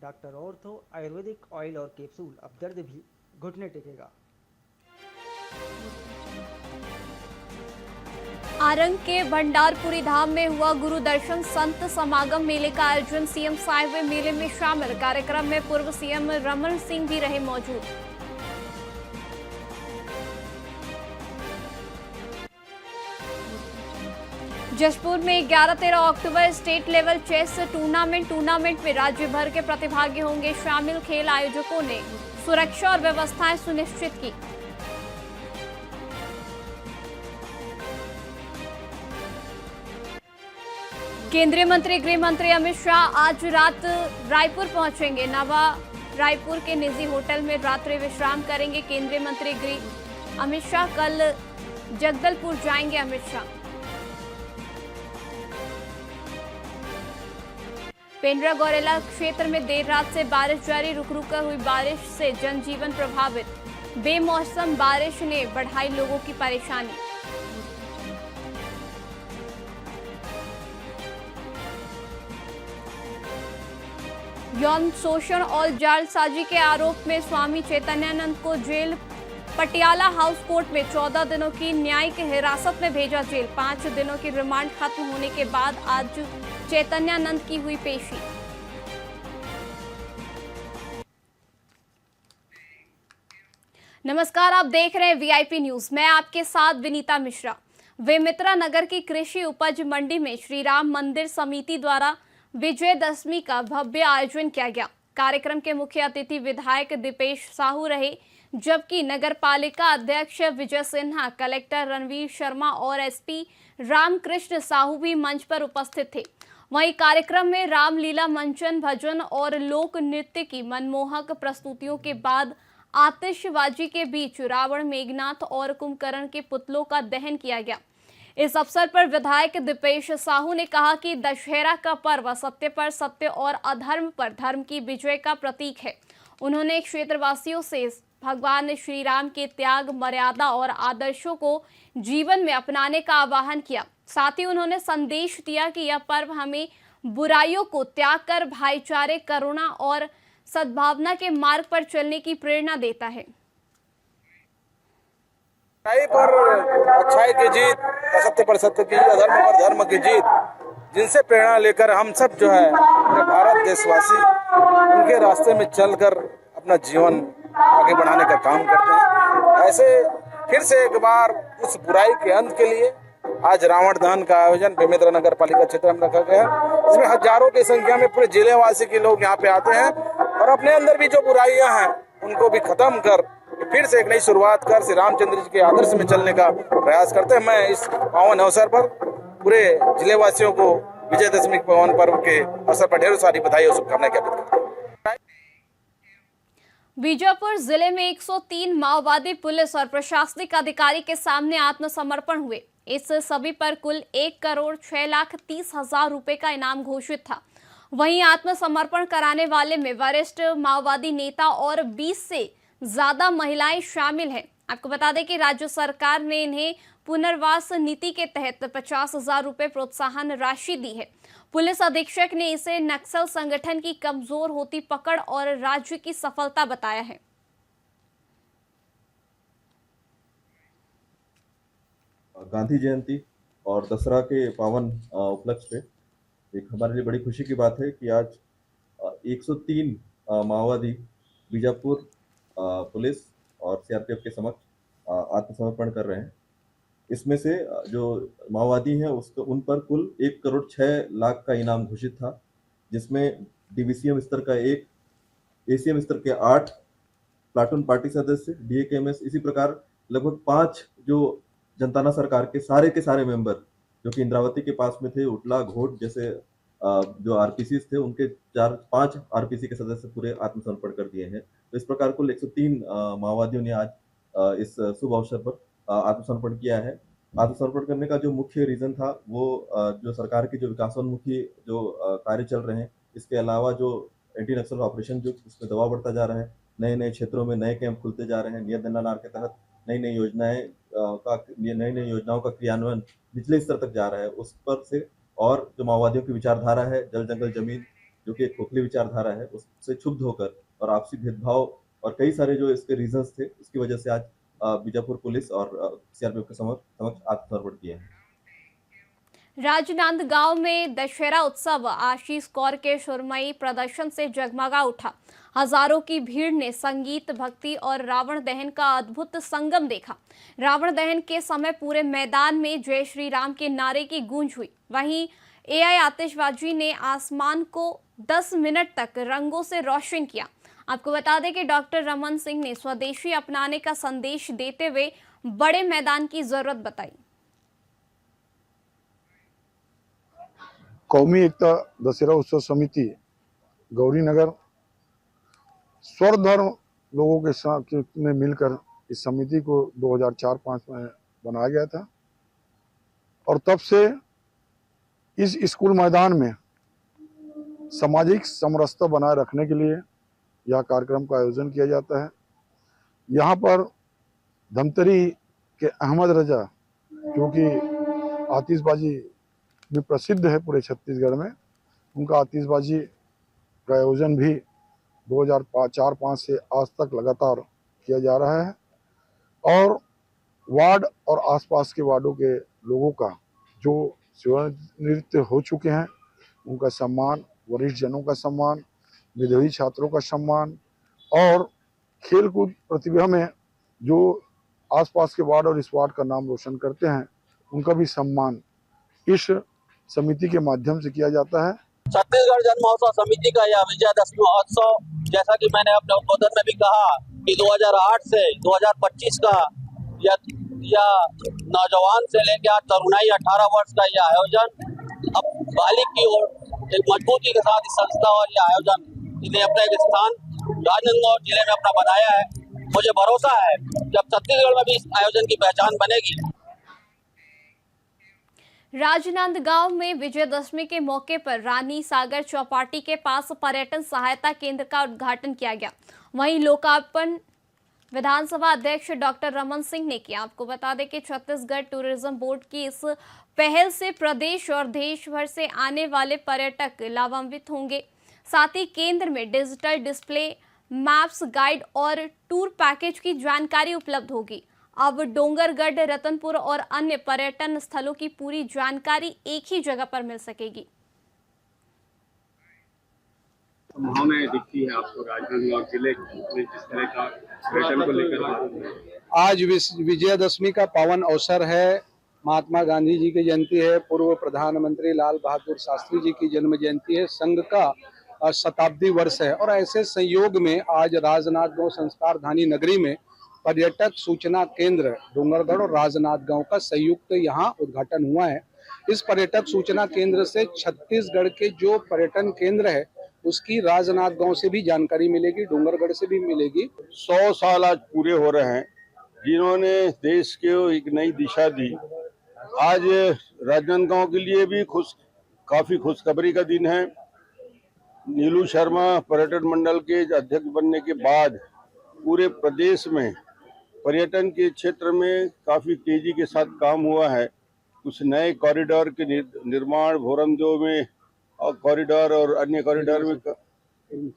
Doctor ortho Ayurvedic oil और capsule, अब दर्द भी घुटने टेकेगा। आरंग के भंडारपुरी धाम में हुआ गुरु दर्शन संत समागम। मेले का आयोजन सीएम साहेब हुए मेले में शामिल। कार्यक्रम में पूर्व सीएम रमन सिंह भी रहे मौजूद। जशपुर में 11-13 अक्टूबर स्टेट लेवल चेस टूर्नामेंट में राज्य भर के प्रतिभागी होंगे शामिल। खेल आयोजकों ने सुरक्षा और व्यवस्थाएं सुनिश्चित की। केंद्रीय मंत्री गृह मंत्री अमित शाह आज रात रायपुर पहुंचेंगे। नवा रायपुर के निजी होटल में रात्रि विश्राम करेंगे केंद्रीय मंत्री गृह अमित शाह। कल जगदलपुर जाएंगे अमित शाह। पेंड्रा गौरेला क्षेत्र में देर रात से बारिश जारी। रुक रुक कर हुई बारिश से जनजीवन प्रभावित। बेमौसम बारिश ने बढ़ाई लोगों की परेशानी। यौन शोषण और जालसाजी के आरोप में स्वामी चैतन्यानंद को जेल पटियाला हाउस कोर्ट में 14 दिनों की न्यायिक हिरासत में भेजा जेल। 5 दिनों की रिमांड खत्म होने के बाद आज चैतन्यानंद की हुई पेशी। नमस्कार, आप देख रहे हैं वीआईपी न्यूज। मैं आपके साथ विनीता मिश्रा। बेमित्रा नगर की कृषि उपज मंडी में श्री राम मंदिर समिति द्वारा विजयदशमी का भव्य आयोजन किया गया। कार्यक्रम के मुख्य अतिथि विधायक दीपेश साहू रहे, जबकि नगरपालिका अध्यक्ष विजय सिन्हा, कलेक्टर रणवीर शर्मा और एसपी रामकृष्ण साहू भी मंच पर उपस्थित थे। वहीं कार्यक्रम में रामलीला मंचन, भजन और लोक नृत्य की मनमोहक प्रस्तुतियों के बाद आतिशबाजी के बीच रावण, मेघनाथ और कुंभकर्ण के पुतलों का दहन किया गया। इस अवसर पर विधायक दीपेश साहू ने कहा कि दशहरा का पर्व सत्य पर सत्य और अधर्म पर धर्म की विजय का प्रतीक है। उन्होंने क्षेत्रवासियों से भगवान श्री राम के त्याग, मर्यादा और आदर्शों को जीवन में अपनाने का आह्वान किया। साथ ही उन्होंने संदेश दिया कि यह पर्व हमें बुराइयों को त्याग कर भाईचारे, करुणा और सद्भावना के मार्ग पर चलने की प्रेरणा देता है। अच्छाई पर अच्छाई की जीत, असत्य पर सत्य की, अधर्म पर धर्म की जीत, जिनसे प्रेरणा लेकर हम सब जो है पूरे भारत देशवासी उनके रास्ते में चलकर अपना जीवन आगे बढ़ाने का काम करते हैं। ऐसे फिर से एक बार उस बुराई के अंत के लिए आज रावण दहन का आयोजन बेमेतरा नगर पालिका क्षेत्र में रखा गया है। इसमें हजारों की संख्या में पूरे जिलेवासी के लोग यहाँ पे आते हैं और अपने अंदर भी जो बुराइयां हैं उनको भी खत्म कर फिर से एक नई शुरुआत कर श्री रामचंद्र जी के आदर्श में चलने का प्रयास करते हैं। मैं इस पावन अवसर पर पूरे जिलेवासियों को विजयदशमी पावन पर्व के अवसर पर ढेरों सारी बधाई और शुभकामनाएं ज्ञापित करता हूं। बीजापुर जिले में 103 माओवादी पुलिस और प्रशासनिक अधिकारी के सामने आत्मसमर्पण हुए। इस सभी पर कुल 1,06,30,000 रुपए का इनाम घोषित था। वहीं आत्मसमर्पण कराने वाले में वरिष्ठ माओवादी नेता और 20 से ज्यादा महिलाएं शामिल हैं। आपको बता दें कि राज्य सरकार ने इन्हें पुनर्वास नीति के तहत 50,000 रुपए प्रोत्साहन राशि दी है। पुलिस अधीक्षक ने इसे नक्सल संगठन की कमजोर होती पकड़ और राज्य की सफलता बताया है। गांधी जयंती और दसरा के पावन उपलक्ष्य पे एक हमारे लिए बड़ी खुशी की बात है कि आज 103 माओवादी बीजापुर पुलिस और सीआरपीएफ के समक्ष आत्मसमर्पण कर रहे हैं। इसमें से जो माओवादी हैं उसको उन पर कुल 1,06,00,000 का इनाम घोषित था, जिसमें डीवीसीएम स्तर का 1, एसीएम स्तर के 8 प्लाटून पार्टी सदस्य, डीएकेएमएस, इसी प्रकार लगभग 5 जो जनताना सरकार के सारे मेंबर जो कि इंद्रावती के पास में थे, उटला, घोट जैसे जो आरपीसी थे, उनके 4-5 आरपीसी के सदस्य पूरे आत्मसमर्पण कर दिए हैं। तो इस प्रकार कुल 103 माओवादियों ने आज इस शुभ अवसर पर आत्मसमर्पण किया है। आत्मसमर्पण करने का जो मुख्य रीजन था वो जो सरकार की जो विकासोन्मुखी जो कार्य चल रहे हैं, इसके अलावा जो एंटी नक्सल ऑपरेशन जो उसमें दबाव बढ़ता जा रहा है, नए क्षेत्रों में नए कैंप खुलते जा रहे हैं, नियत दंडानार के तहत नई योजनाओं का क्रियान्वयन निचले स्तर तक जा रहा है, उस पर से और जो माओवादियों की विचारधारा है, जल जंगल जमीन जो कि एक खोखली विचारधारा है, उससे क्षुब्ध होकर और आपसी भेदभाव और कई सारे जो इसके रीजंस थे, उसकी वजह से आज बीजापुर पुलिस और सीआरपीएफ के समक्ष आत्मसमर्पण किए हैं। राजनांदगांव में दशहरा उत्सव आशीष कौर के सुरमई प्रदर्शन से जगमगा उठा। हजारों की भीड़ ने संगीत, भक्ति और रावण दहन का अद्भुत संगम देखा। रावण दहन के समय पूरे मैदान में जय श्री राम के नारे की गूंज हुई। वहीं एआई आतिशबाजी ने आसमान को 10 मिनट तक रंगों से रोशन किया। आपको बता दें कि डॉक्टर रमन सिंह ने स्वदेशी अपनाने का संदेश देते हुए बड़े मैदान की जरूरत बताई। कौमी एकता दशहरा उत्सव समिति गौरीनगर स्वधर्म लोगों के साथ में मिलकर इस समिति को 2004-05 में बनाया गया था और तब से इस स्कूल मैदान में सामाजिक समरसता बनाए रखने के लिए यह कार्यक्रम का आयोजन किया जाता है। यहाँ पर धमतरी के अहमद रजा, जो कि आतिशबाजी भी प्रसिद्ध है पूरे छत्तीसगढ़ में, उनका आतिशबाजी का आयोजन भी 2004-05 से आज तक लगातार किया जा रहा है और वार्ड और आसपास के वार्डों के लोगों का जो सेवानिवृत्त हो चुके हैं उनका सम्मान, वरिष्ठ जनों का सम्मान, विधवी छात्रों का सम्मान और खेलकूद प्रतिभा में जो आसपास के वार्ड और इस वार्ड का नाम रोशन करते हैं उनका भी सम्मान इस समिति के माध्यम से किया जाता है। छत्तीसगढ़ जन महोत्सव समिति का यह विजयादशमी महोत्सव, जैसा कि मैंने अपने उद्बोधन में भी कहा कि 2008 से 2025 का या नौजवान से लेकर तरुणाई 18 वर्ष का यह आयोजन अब बालिग की ओर एक मजबूती के साथ इस संस्था और यह आयोजन इन्हें अपना एक स्थान राजनांदगांव जिले में अपना बनाया है। मुझे भरोसा है कि अब छत्तीसगढ़ में भी इस आयोजन की पहचान बनेगी। राजनांदगांव में विजयदशमी के मौके पर रानी सागर चौपाटी के पास पर्यटन सहायता केंद्र का उद्घाटन किया गया। वहीं लोकार्पण विधानसभा अध्यक्ष डॉक्टर रमन सिंह ने किया। आपको बता दें कि छत्तीसगढ़ टूरिज्म बोर्ड की इस पहल से प्रदेश और देश भर से आने वाले पर्यटक लाभान्वित होंगे। साथ ही केंद्र में डिजिटल डिस्प्ले, मैप्स, गाइड और टूर पैकेज की जानकारी उपलब्ध होगी। अब डोंगरगढ़, रतनपुर और अन्य पर्यटन स्थलों की पूरी जानकारी एक ही जगह पर मिल सकेगी। संभावनाएं दिखती है आपको राजनांदगांव जिले में जिस तरह का पर्यटन को लेकर? आज विजयादशमी का पावन अवसर है। महात्मा गांधी जी की जयंती है, पूर्व प्रधानमंत्री लाल बहादुर शास्त्री जी की जन्म जयंती है, संघ का शताब्दी वर्ष है और ऐसे संयोग में आज राजनांदगांव संस्कार धानी नगरी में पर्यटक सूचना केंद्र डोंगरगढ़ और राजनांदगांव का संयुक्त यहाँ उद्घाटन हुआ है। इस पर्यटक सूचना केंद्र से छत्तीसगढ़ के जो पर्यटन केंद्र है उसकी राजनांदगांव से भी जानकारी मिलेगी, डोंगरगढ़ से भी मिलेगी। 100 साल आज पूरे हो रहे हैं जिन्होंने देश को एक नई दिशा दी। आज राजनांदगांव के लिए भी काफी खुशखबरी का दिन है। नीलू शर्मा पर्यटन मंडल के अध्यक्ष बनने के बाद पूरे प्रदेश में पर्यटन के क्षेत्र में काफी तेजी के साथ काम हुआ है। कुछ नए कॉरिडोर के निर्माण भोरमदेव में और कॉरिडोर और अन्य कॉरिडोर में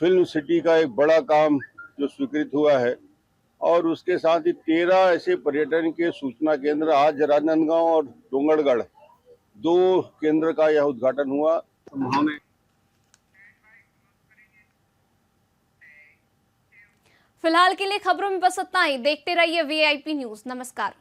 फिल्म सिटी का एक बड़ा काम जो स्वीकृत हुआ है और उसके साथ ही 13 ऐसे पर्यटन के सूचना केंद्र आज राजनांदगांव और डोंगरगढ़ 2 केंद्र का यह उद्घाटन हुआ। फिलहाल के लिए खबरों में बस इतना ही। देखते रहिए वीआईपी न्यूज। नमस्कार।